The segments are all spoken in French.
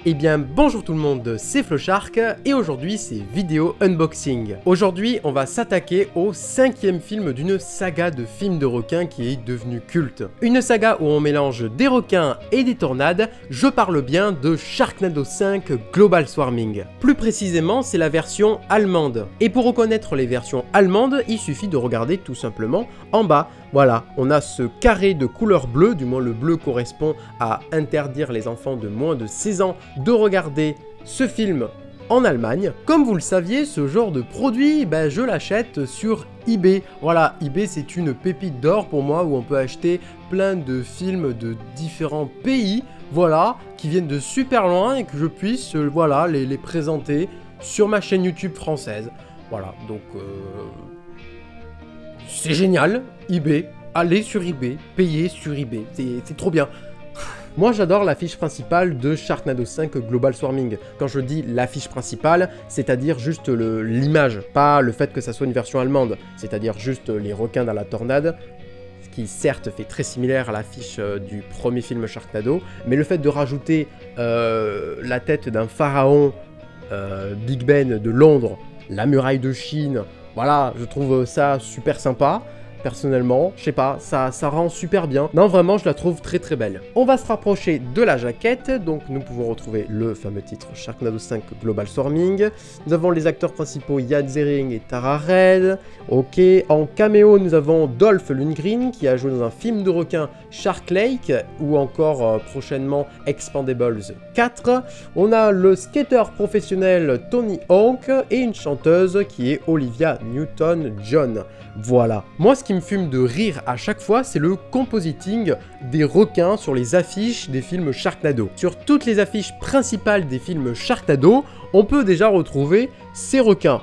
Eh bien bonjour tout le monde, c'est Flowshark et aujourd'hui c'est vidéo unboxing. Aujourd'hui on va s'attaquer au 5e film d'une saga de films de requins qui est devenue culte. Une saga où on mélange des requins et des tornades, je parle bien de Sharknado 5 Global Swarming. Plus précisément c'est la version allemande. Et pour reconnaître les versions allemandes, il suffit de regarder tout simplement en bas. Voilà, on a ce carré de couleur bleue, du moins le bleu correspond à interdire les enfants de moins de 16 ans de regarder ce film en Allemagne. Comme vous le saviez, ce genre de produit, je l'achète sur eBay. Voilà, eBay c'est une pépite d'or pour moi où on peut acheter plein de films de différents pays, voilà, qui viennent de super loin et que je puisse, voilà, les présenter sur ma chaîne YouTube française. Voilà, donc c'est génial, eBay, allez sur eBay, payez sur eBay, c'est trop bien. Moi j'adore l'affiche principale de Sharknado 5 Global Swarming. Quand je dis l'affiche principale, c'est-à-dire juste l'image, pas le fait que ça soit une version allemande, c'est-à-dire juste les requins dans la tornade, ce qui certes fait très similaire à l'affiche du premier film Sharknado, mais le fait de rajouter la tête d'un pharaon, Big Ben de Londres, la muraille de Chine, voilà, je trouve ça super sympa. Personnellement, je sais pas, ça rend super bien. Non, vraiment, je la trouve très très belle. On va se rapprocher de la jaquette, donc nous pouvons retrouver le fameux titre Sharknado 5 Global Swarming. Nous avons les acteurs principaux Jan Zering et Tara Reid. Ok, en caméo, nous avons Dolph Lundgren qui a joué dans un film de requin Shark Lake ou encore prochainement Expendables 4. On a le skater professionnel Tony Hawk et une chanteuse qui est Olivia Newton-John. Voilà. Moi, ce qui me fume de rire à chaque fois, c'est le compositing des requins sur les affiches des films Sharknado. Sur toutes les affiches principales des films Sharknado, on peut déjà retrouver ces requins.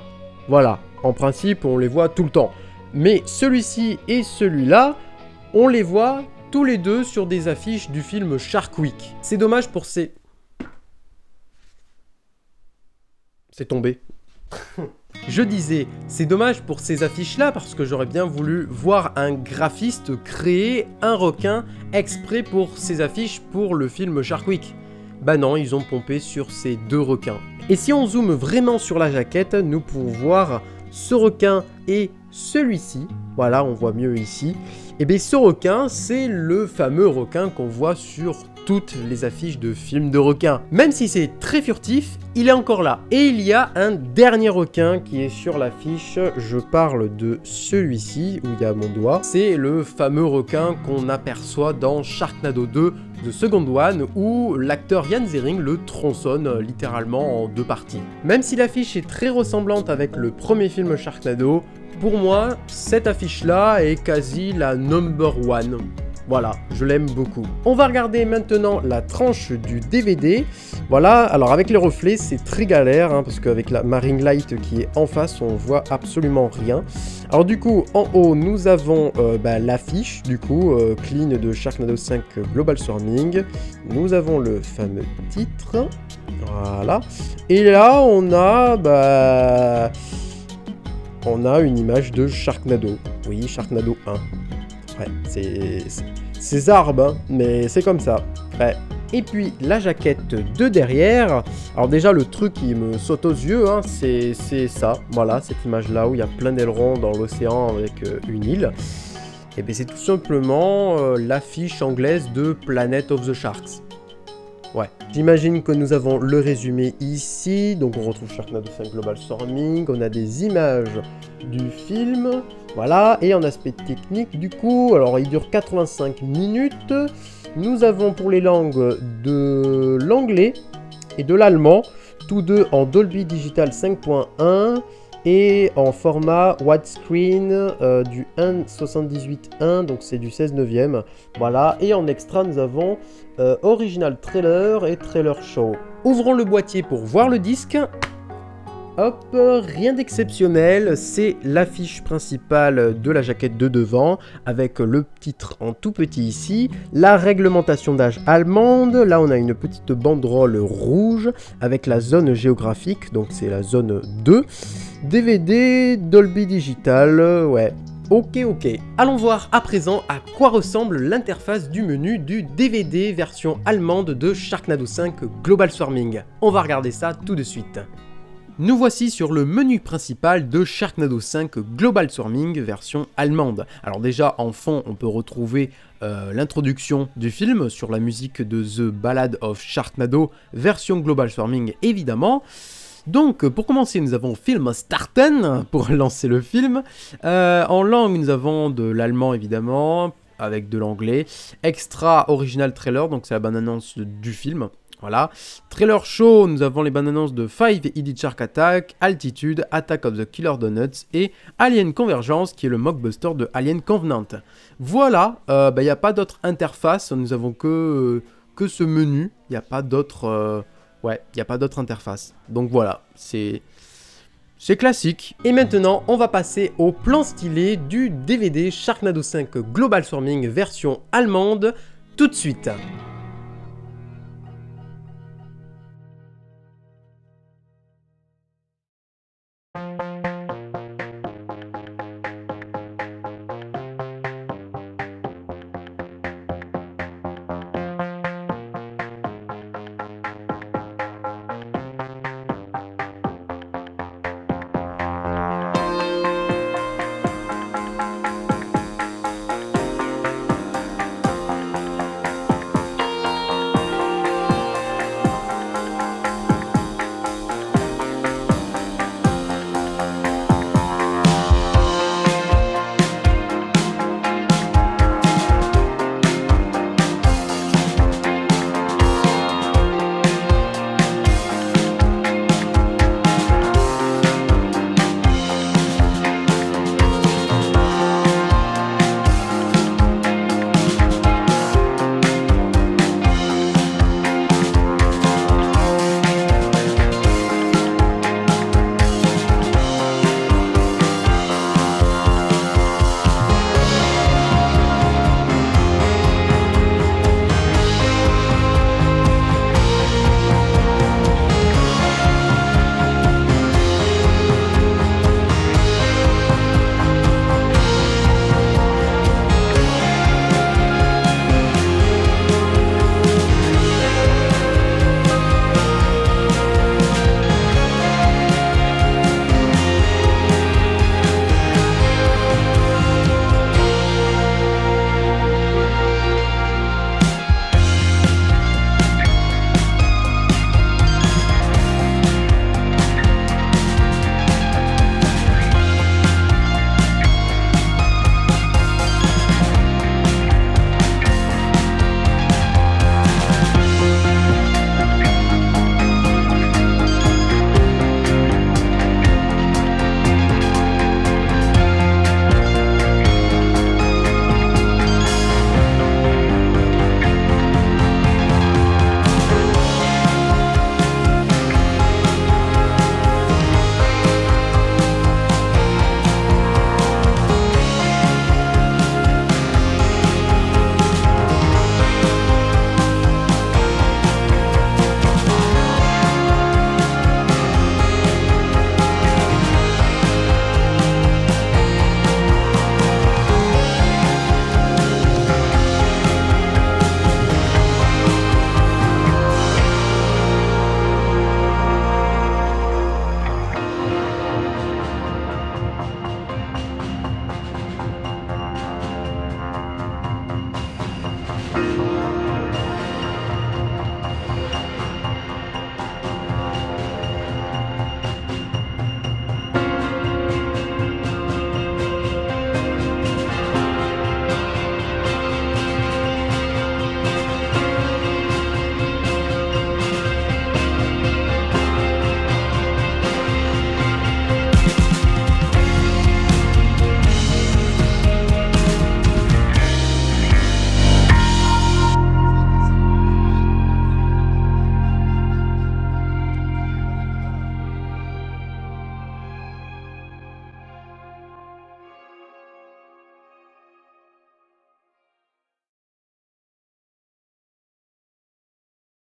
Voilà. En principe, on les voit tout le temps. Mais celui-ci et celui-là, on les voit tous les deux sur des affiches du film Shark Week. C'est dommage pour ces... C'est tombé. Je disais, c'est dommage pour ces affiches-là parce que j'aurais bien voulu voir un graphiste créer un requin exprès pour ces affiches pour le film Shark Week. Bah non, ils ont pompé sur ces deux requins. Et si on zoome vraiment sur la jaquette, nous pouvons voir ce requin et celui-ci. Voilà, on voit mieux ici. Et bien ce requin, c'est le fameux requin qu'on voit sur toutes les affiches de films de requins. Même si c'est très furtif, il est encore là. Et il y a un dernier requin qui est sur l'affiche. Je parle de celui-ci, où il y a mon doigt. C'est le fameux requin qu'on aperçoit dans Sharknado 2 The Second One, où l'acteur Jan Zering le tronçonne littéralement en deux parties. Même si l'affiche est très ressemblante avec le premier film Sharknado, pour moi, cette affiche-là est quasi la number one. Voilà, je l'aime beaucoup. On va regarder maintenant la tranche du DVD. Voilà, alors avec les reflets, c'est très galère, parce qu'avec ma ring light qui est en face, on voit absolument rien. Alors du coup, en haut, nous avons l'affiche, du coup, clean de Sharknado 5 Global Swarming. Nous avons le fameux titre. Voilà. Et là, on a une image de Sharknado. Oui, Sharknado 1. Ouais, c'est zarbe, mais c'est comme ça. Ouais. Et puis la jaquette de derrière. Alors déjà le truc qui me saute aux yeux, c'est ça. Voilà, cette image-là où il y a plein d'ailerons dans l'océan avec une île. Et bien c'est tout simplement l'affiche anglaise de Planet of the Sharks. Ouais. J'imagine que nous avons le résumé ici. Donc on retrouve Sharknado 5 Global Swarming. On a des images du film. Voilà. Et en aspect technique, du coup, alors il dure 85 minutes. Nous avons pour les langues de l'anglais et de l'allemand, tous deux en Dolby Digital 5.1 et en format widescreen du 1.78.1, donc c'est du 16/9. Voilà, et en extra nous avons original trailer et trailer show. Ouvrons le boîtier pour voir le disque. Hop, rien d'exceptionnel, c'est l'affiche principale de la jaquette de devant, avec le titre en tout petit ici, la réglementation d'âge allemande, là on a une petite banderole rouge, avec la zone géographique, donc c'est la zone 2, DVD, Dolby Digital, ouais, Ok, allons voir à présent à quoi ressemble l'interface du menu du DVD version allemande de Sharknado 5 Global Swarming. On va regarder ça tout de suite. Nous voici sur le menu principal de Sharknado 5 Global Swarming version allemande. Alors déjà en fond on peut retrouver l'introduction du film sur la musique de The Ballad of Sharknado version Global Swarming évidemment. Donc pour commencer nous avons Film Starten pour lancer le film. En langue nous avons de l'allemand évidemment avec de l'anglais. Extra Original Trailer, donc c'est la bande-annonce du film. Voilà. Trailer show, nous avons les bandes annonces de 5 Headed Shark Attack, Altitude, Attack of the Killer Donuts et Alien Convergence qui est le mockbuster de Alien Covenant. Voilà, il n'y a pas d'autre interface, nous avons que ce menu, il n'y a pas d'autre interface. Donc voilà, c'est classique. Et maintenant, on va passer au plan stylé du DVD Sharknado 5 Global Swarming version allemande tout de suite.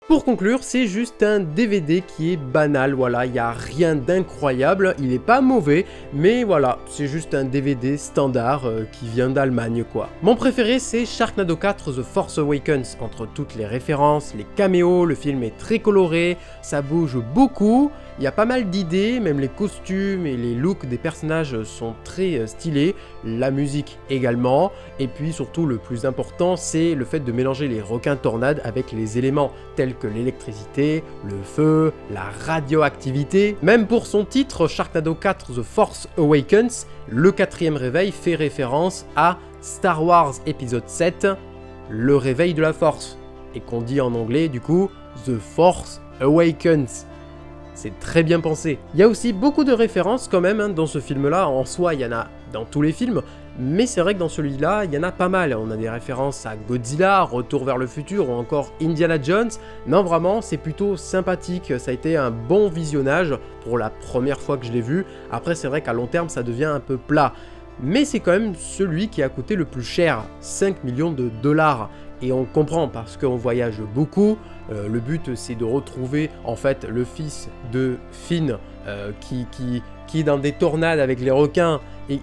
Pour conclure, c'est juste un DVD qui est banal, voilà, il n'y a rien d'incroyable, il est pas mauvais, mais voilà, c'est juste un DVD standard qui vient d'Allemagne quoi. Mon préféré c'est Sharknado 4 The Force Awakens, entre toutes les références, les caméos, le film est très coloré, ça bouge beaucoup, il y a pas mal d'idées, même les costumes et les looks des personnages sont très stylés, la musique également, et puis surtout le plus important c'est le fait de mélanger les requins tornades avec les éléments tels que l'électricité, le feu, la radioactivité. Même pour son titre, Sharknado 4 The Force Awakens, le 4e réveil fait référence à Star Wars épisode 7, le réveil de la force, et qu'on dit en anglais du coup The Force Awakens. C'est très bien pensé. Il y a aussi beaucoup de références quand même dans ce film-là. En soi, il y en a dans tous les films, mais c'est vrai que dans celui-là, il y en a pas mal. On a des références à Godzilla, Retour vers le futur ou encore Indiana Jones. Non, vraiment, c'est plutôt sympathique. Ça a été un bon visionnage pour la première fois que je l'ai vu. Après, c'est vrai qu'à long terme, ça devient un peu plat. Mais c'est quand même celui qui a coûté le plus cher, 5 millions de dollars. Et on comprend parce qu'on voyage beaucoup. Le but c'est de retrouver en fait le fils de Finn qui est dans des tornades avec les requins et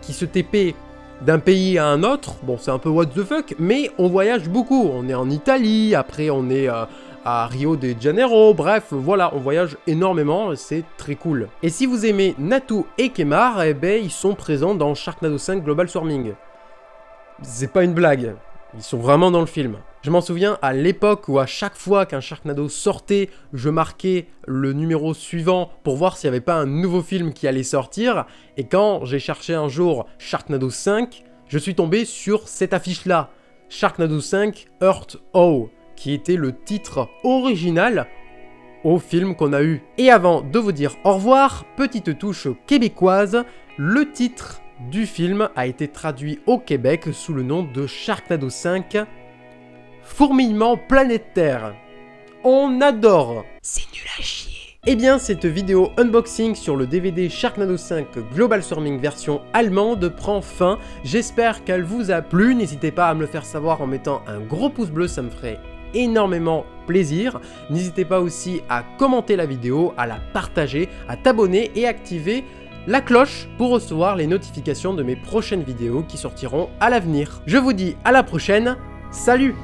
qui se TP d'un pays à un autre. Bon, c'est un peu what the fuck, mais on voyage beaucoup. On est en Italie, après on est à Rio de Janeiro, bref, voilà, on voyage énormément, c'est très cool. Et si vous aimez Natu et Kemar, eh ben, ils sont présents dans Sharknado 5 Global Swarming. C'est pas une blague. Ils sont vraiment dans le film. Je m'en souviens à l'époque où à chaque fois qu'un Sharknado sortait, je marquais le numéro suivant pour voir s'il n'y avait pas un nouveau film qui allait sortir. Et quand j'ai cherché un jour Sharknado 5, je suis tombé sur cette affiche-là. Sharknado 5 Earth O, qui était le titre original au film qu'on a eu. Et avant de vous dire au revoir, petite touche québécoise, le titre du film a été traduit au Québec sous le nom de Sharknado 5 Fourmillement planétaire. On adore. C'est nul à chier. Eh bien, cette vidéo unboxing sur le DVD Sharknado 5 Global Swarming version allemande prend fin. J'espère qu'elle vous a plu. N'hésitez pas à me le faire savoir en mettant un gros pouce bleu, ça me ferait énormément plaisir. N'hésitez pas aussi à commenter la vidéo, à la partager, à t'abonner et activer la cloche pour recevoir les notifications de mes prochaines vidéos qui sortiront à l'avenir. Je vous dis à la prochaine, salut!